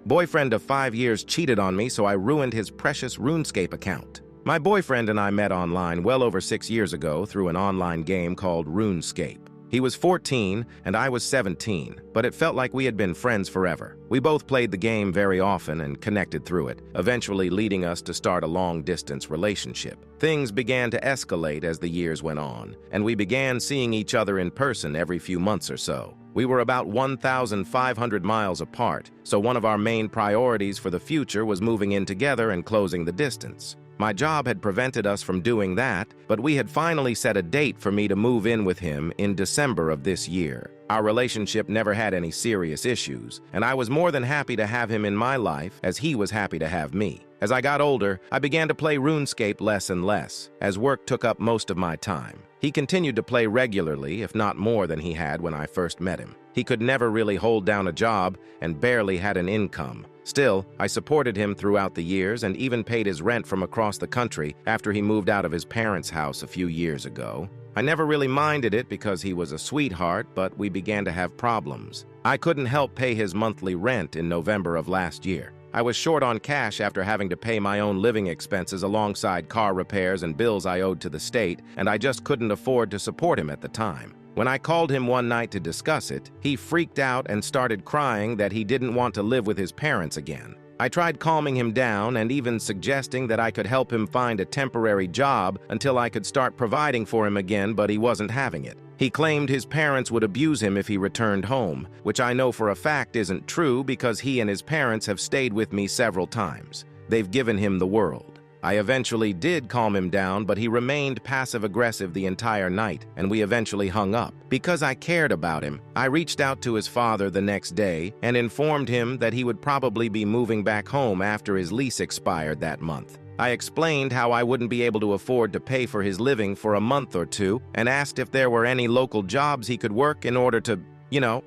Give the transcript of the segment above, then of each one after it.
Boyfriend of 5 years cheated on me, so I ruined his precious RuneScape account. My boyfriend and I met online well over 6 years ago through an online game called RuneScape. He was 14 and I was 17, but it felt like we had been friends forever. We both played the game very often and connected through it, eventually leading us to start a long-distance relationship. Things began to escalate as the years went on, and we began seeing each other in person every few months or so. We were about 1,500 miles apart, so one of our main priorities for the future was moving in together and closing the distance. My job had prevented us from doing that, but we had finally set a date for me to move in with him in December of this year. Our relationship never had any serious issues, and I was more than happy to have him in my life as he was happy to have me. As I got older, I began to play RuneScape less and less, as work took up most of my time. He continued to play regularly, if not more than he had when I first met him. He could never really hold down a job and barely had an income. Still, I supported him throughout the years and even paid his rent from across the country after he moved out of his parents' house a few years ago. I never really minded it because he was a sweetheart, but we began to have problems. I couldn't help pay his monthly rent in November of last year. I was short on cash after having to pay my own living expenses alongside car repairs and bills I owed to the state, and I just couldn't afford to support him at the time. When I called him one night to discuss it, he freaked out and started crying that he didn't want to live with his parents again. I tried calming him down and even suggesting that I could help him find a temporary job until I could start providing for him again, but he wasn't having it. He claimed his parents would abuse him if he returned home, which I know for a fact isn't true because he and his parents have stayed with me several times. They've given him the world. I eventually did calm him down, but he remained passive-aggressive the entire night, and we eventually hung up. Because I cared about him, I reached out to his father the next day and informed him that he would probably be moving back home after his lease expired that month. I explained how I wouldn't be able to afford to pay for his living for a month or two and asked if there were any local jobs he could work in order to,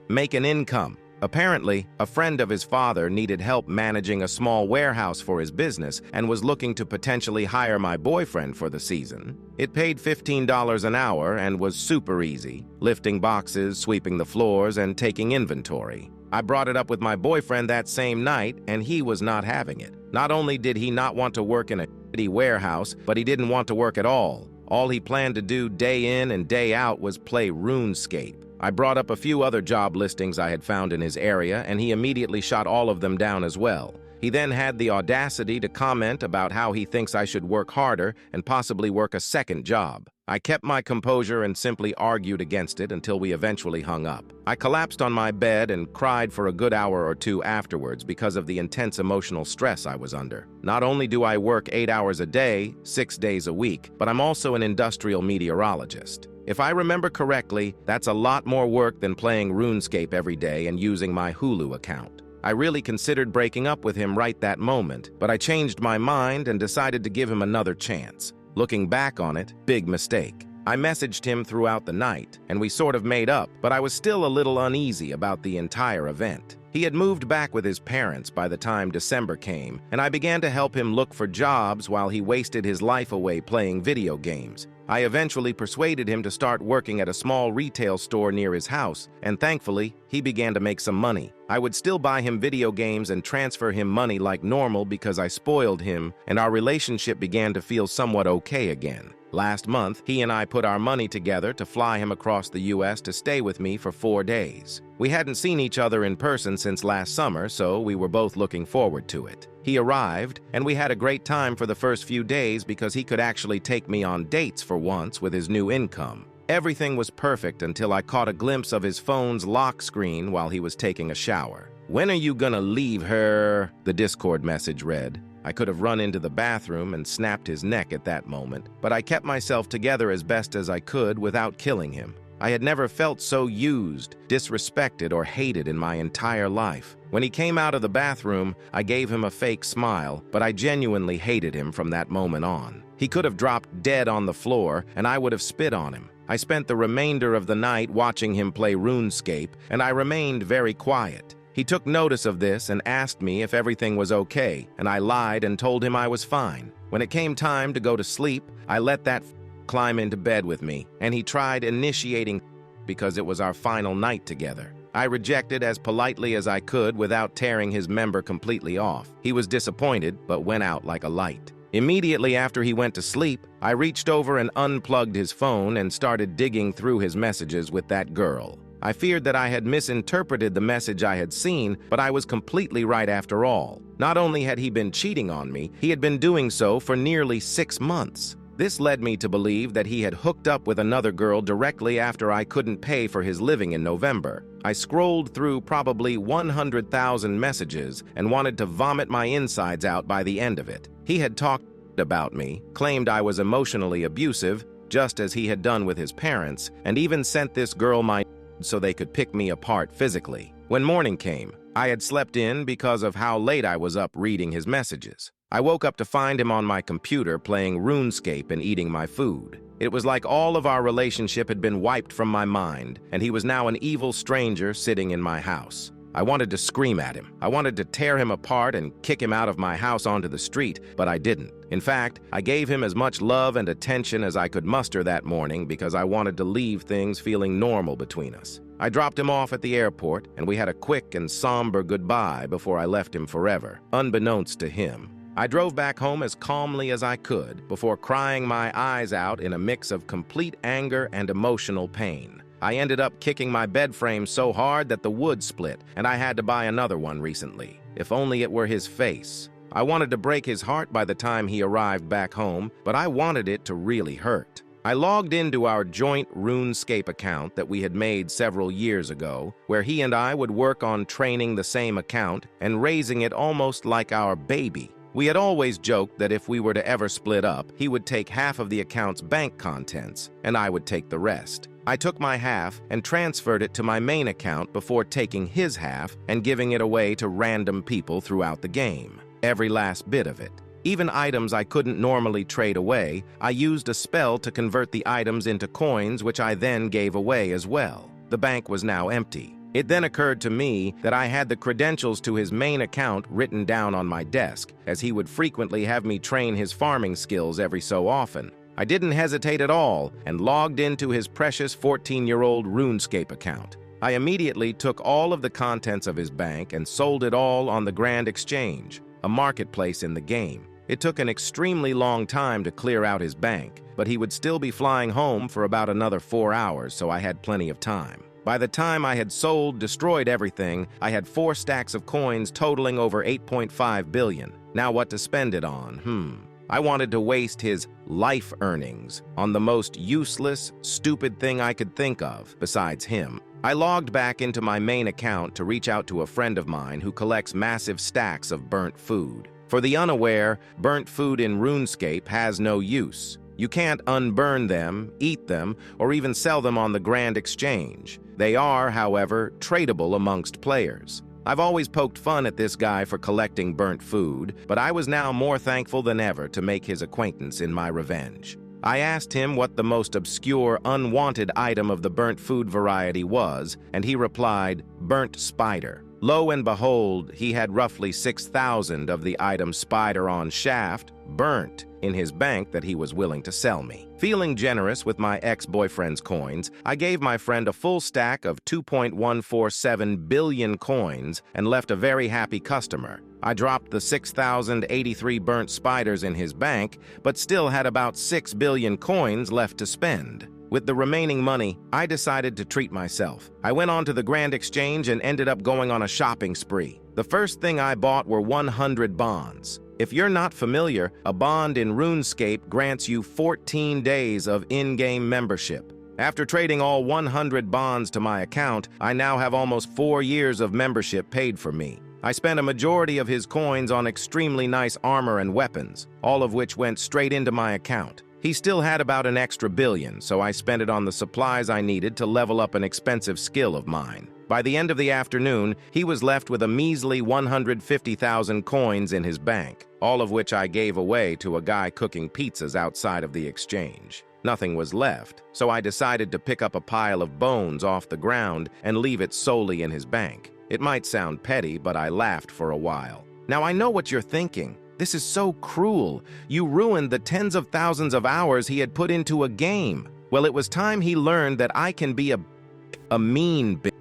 make an income. Apparently, a friend of his father needed help managing a small warehouse for his business and was looking to potentially hire my boyfriend for the season. It paid $15 an hour and was super easy, lifting boxes, sweeping the floors, and taking inventory. I brought it up with my boyfriend that same night, and he was not having it. Not only did he not want to work in a shitty warehouse, but he didn't want to work at all. All he planned to do day in and day out was play RuneScape. I brought up a few other job listings I had found in his area, and he immediately shot all of them down as well. He then had the audacity to comment about how he thinks I should work harder and possibly work a second job. I kept my composure and simply argued against it until we eventually hung up. I collapsed on my bed and cried for a good hour or two afterwards because of the intense emotional stress I was under. Not only do I work 8 hours a day, 6 days a week, but I'm also an industrial meteorologist. If I remember correctly, that's a lot more work than playing RuneScape every day and using my Hulu account. I really considered breaking up with him right that moment, but I changed my mind and decided to give him another chance. Looking back on it, big mistake. I messaged him throughout the night, and we sort of made up, but I was still a little uneasy about the entire event. He had moved back with his parents by the time December came, and I began to help him look for jobs while he wasted his life away playing video games. I eventually persuaded him to start working at a small retail store near his house, and thankfully, he began to make some money. I would still buy him video games and transfer him money like normal because I spoiled him, and our relationship began to feel somewhat okay again. Last month, he and I put our money together to fly him across the US to stay with me for 4 days. We hadn't seen each other in person since last summer, so we were both looking forward to it. He arrived, and we had a great time for the first few days because he could actually take me on dates for once with his new income. Everything was perfect until I caught a glimpse of his phone's lock screen while he was taking a shower. "When are you gonna leave her?" the Discord message read. I could have run into the bathroom and snapped his neck at that moment, but I kept myself together as best as I could without killing him. I had never felt so used, disrespected, or hated in my entire life. When he came out of the bathroom, I gave him a fake smile, but I genuinely hated him from that moment on. He could have dropped dead on the floor, and I would have spit on him. I spent the remainder of the night watching him play RuneScape, and I remained very quiet. He took notice of this and asked me if everything was okay, and I lied and told him I was fine. When it came time to go to sleep, I let that climb into bed with me, and he tried initiating because it was our final night together. I rejected as politely as I could without tearing his member completely off. He was disappointed, but went out like a light. Immediately after he went to sleep, I reached over and unplugged his phone and started digging through his messages with that girl. I feared that I had misinterpreted the message I had seen, but I was completely right after all. Not only had he been cheating on me, he had been doing so for nearly 6 months. This led me to believe that he had hooked up with another girl directly after I couldn't pay for his living in November. I scrolled through probably 100,000 messages and wanted to vomit my insides out by the end of it. He had talked about me, claimed I was emotionally abusive, just as he had done with his parents, and even sent this girl my so they could pick me apart physically. When morning came, I had slept in because of how late I was up reading his messages. I woke up to find him on my computer playing RuneScape and eating my food. It was like all of our relationship had been wiped from my mind, and he was now an evil stranger sitting in my house. I wanted to scream at him. I wanted to tear him apart and kick him out of my house onto the street, but I didn't. In fact, I gave him as much love and attention as I could muster that morning because I wanted to leave things feeling normal between us. I dropped him off at the airport, and we had a quick and somber goodbye before I left him forever, unbeknownst to him. I drove back home as calmly as I could before crying my eyes out in a mix of complete anger and emotional pain. I ended up kicking my bed frame so hard that the wood split, and I had to buy another one recently. If only it were his face. I wanted to break his heart by the time he arrived back home, but I wanted it to really hurt. I logged into our joint RuneScape account that we had made several years ago, where he and I would work on training the same account and raising it almost like our baby. We had always joked that if we were to ever split up, he would take half of the account's bank contents, and I would take the rest. I took my half and transferred it to my main account before taking his half and giving it away to random people throughout the game. Every last bit of it. Even items I couldn't normally trade away, I used a spell to convert the items into coins, which I then gave away as well. The bank was now empty. It then occurred to me that I had the credentials to his main account written down on my desk, as he would frequently have me train his farming skills every so often. I didn't hesitate at all and logged into his precious 14-year-old RuneScape account. I immediately took all of the contents of his bank and sold it all on the Grand Exchange, a marketplace in the game. It took an extremely long time to clear out his bank, but he would still be flying home for about another 4 hours, so I had plenty of time. By the time I had destroyed everything, I had 4 stacks of coins totaling over 8.5 billion. Now what to spend it on? I wanted to waste his life earnings on the most useless, stupid thing I could think of, besides him. I logged back into my main account to reach out to a friend of mine who collects massive stacks of burnt food. For the unaware, burnt food in RuneScape has no use. You can't unburn them, eat them, or even sell them on the Grand Exchange. They are, however, tradable amongst players. I've always poked fun at this guy for collecting burnt food, but I was now more thankful than ever to make his acquaintance in my revenge. I asked him what the most obscure, unwanted item of the burnt food variety was, and he replied, burnt spider. Lo and behold, he had roughly 6,000 of the item spider on shaft, burnt, in his bank that he was willing to sell me. Feeling generous with my ex-boyfriend's coins, I gave my friend a full stack of 2.147 billion coins and left a very happy customer. I dropped the 6,083 burnt spiders in his bank, but still had about 6 billion coins left to spend. With the remaining money, I decided to treat myself. I went on to the Grand Exchange and ended up going on a shopping spree. The first thing I bought were 100 bonds. If you're not familiar, a bond in RuneScape grants you 14 days of in-game membership. After trading all 100 bonds to my account, I now have almost 4 years of membership paid for me. I spent a majority of his coins on extremely nice armor and weapons, all of which went straight into my account. He still had about an extra billion, so I spent it on the supplies I needed to level up an expensive skill of mine. By the end of the afternoon, he was left with a measly 150,000 coins in his bank, all of which I gave away to a guy cooking pizzas outside of the exchange. Nothing was left, so I decided to pick up a pile of bones off the ground and leave it solely in his bank. It might sound petty, but I laughed for a while. Now I know what you're thinking. This is so cruel. You ruined the tens of thousands of hours he had put into a game. Well, it was time he learned that I can be a mean bitch.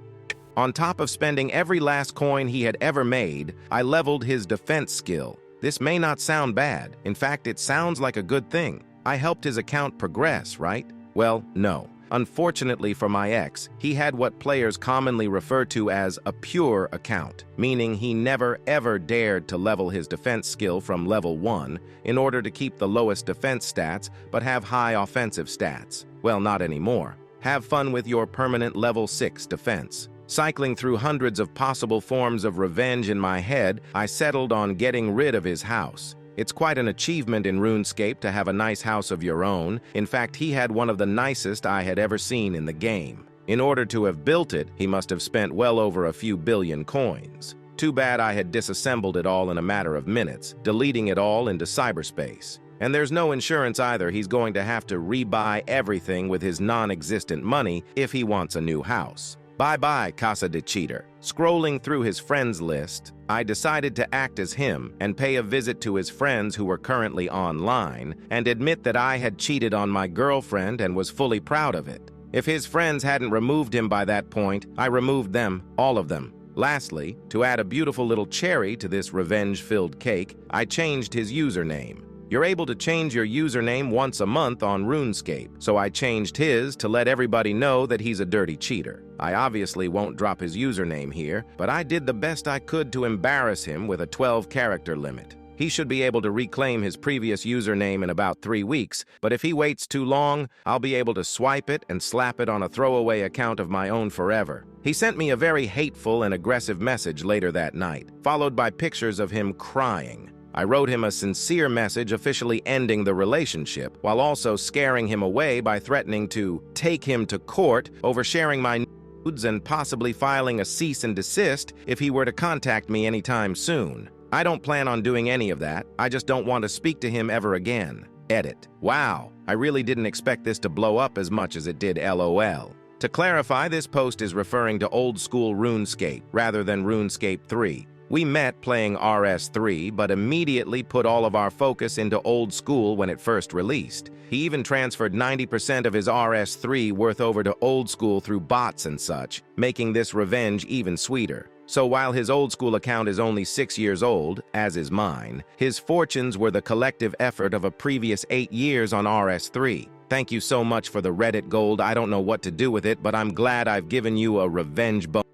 On top of spending every last coin he had ever made, I leveled his defense skill. This may not sound bad. In fact, it sounds like a good thing. I helped his account progress, right? Well, no. Unfortunately for my ex, he had what players commonly refer to as a pure account, meaning he never ever dared to level his defense skill from level 1 in order to keep the lowest defense stats but have high offensive stats. Well, not anymore. Have fun with your permanent level 6 defense. Cycling through hundreds of possible forms of revenge in my head, I settled on getting rid of his house. It's quite an achievement in RuneScape to have a nice house of your own. In fact, he had one of the nicest I had ever seen in the game. In order to have built it, he must have spent well over a few billion coins. Too bad I had disassembled it all in a matter of minutes, deleting it all into cyberspace. And there's no insurance either. He's going to have to rebuy everything with his non-existent money if he wants a new house. Bye-bye, Casa de Cheater. Scrolling through his friends list, I decided to act as him and pay a visit to his friends who were currently online and admit that I had cheated on my girlfriend and was fully proud of it. If his friends hadn't removed him by that point, I removed them, all of them. Lastly, to add a beautiful little cherry to this revenge-filled cake, I changed his username. You're able to change your username once a month on RuneScape, so I changed his to let everybody know that he's a dirty cheater. I obviously won't drop his username here, but I did the best I could to embarrass him with a 12-character limit. He should be able to reclaim his previous username in about 3 weeks, but if he waits too long, I'll be able to swipe it and slap it on a throwaway account of my own forever. He sent me a very hateful and aggressive message later that night, followed by pictures of him crying. I wrote him a sincere message officially ending the relationship, while also scaring him away by threatening to take him to court over sharing my nudes and possibly filing a cease and desist if he were to contact me anytime soon. I don't plan on doing any of that. I just don't want to speak to him ever again. Edit. Wow, I really didn't expect this to blow up as much as it did, LOL. To clarify, this post is referring to old school RuneScape rather than RuneScape 3. We met playing RS3, but immediately put all of our focus into old school when it first released. He even transferred 90% of his RS3 worth over to old school through bots and such, making this revenge even sweeter. So while his old school account is only 6 years old, as is mine, his fortunes were the collective effort of a previous 8 years on RS3. Thank you so much for the Reddit gold. I don't know what to do with it, but I'm glad I've given you a revenge bonus.